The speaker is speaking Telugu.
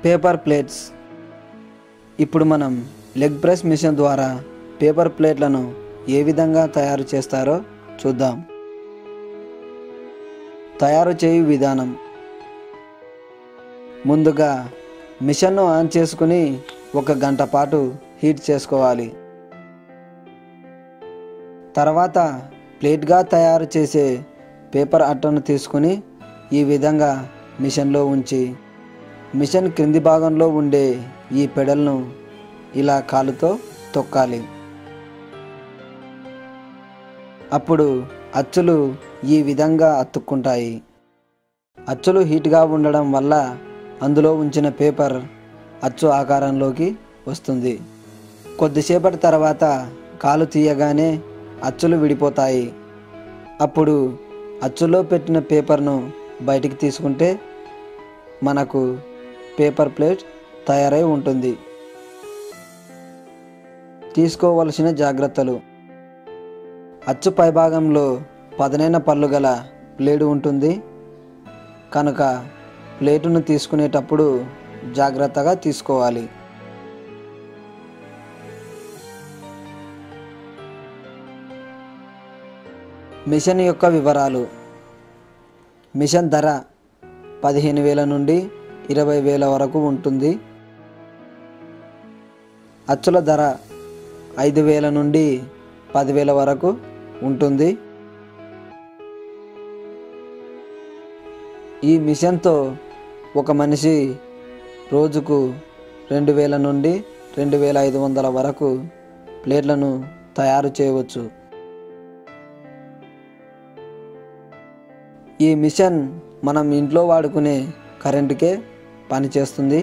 Paper plates. ఇప్పుడు మనం లెగ్ ప్రెస్ మిషన్ ద్వారా పేపర్ ప్లేట్లను ఏ విధంగా తయారు చేస్తారో చూద్దాం. తయారు చేయు విధానం. ముందుగా మిషన్ను ఆన్ చేసుకుని 1 గంట పాటు హీట్ చేసుకోవాలి. తర్వాత ప్లేట్గా తయారు చేసే పేపర్ అట్టను తీసుకుని ఈ విధంగా మిషన్లో ఉంచి మిషన్ క్రింది భాగంలో ఉండే ఈ పెడల్ను ఇలా కాలుతో తొక్కాలి. అప్పుడు అచ్చులు ఈ విధంగా అతుక్కుంటాయి. అచ్చులు హీట్గా ఉండడం వల్ల అందులో ఉంచిన పేపర్ అచ్చు ఆకారంలోకి వస్తుంది. కొద్దిసేపటి తర్వాత కాలు తీయగానే అచ్చులు విడిపోతాయి. అప్పుడు అచ్చులో పెట్టిన పేపర్ను బయటికి తీసుకుంటే మనకు పేపర్ ప్లేట్ తయారై ఉంటుంది. తీసుకోవలసిన జాగ్రత్తలు. అచ్చు పైభాగంలో పదునైన పళ్ళు గల ప్లేటు ఉంటుంది కనుక ప్లేటును తీసుకునేటప్పుడు జాగ్రత్తగా తీసుకోవాలి. మిషన్ యొక్క వివరాలు. మిషన్ ధర 15,000 నుండి 20,000 వరకు ఉంటుంది. అచ్చుల ధర 5,000 నుండి 10,000 వరకు ఉంటుంది. ఈ మిషన్తో ఒక మనిషి రోజుకు 2,000 నుండి 2,500 వరకు ప్లేట్లను తయారు చేయవచ్చు. ఈ మిషన్ మనం ఇంట్లో వాడుకునే కరెంటుకే పనిచేస్తుంది.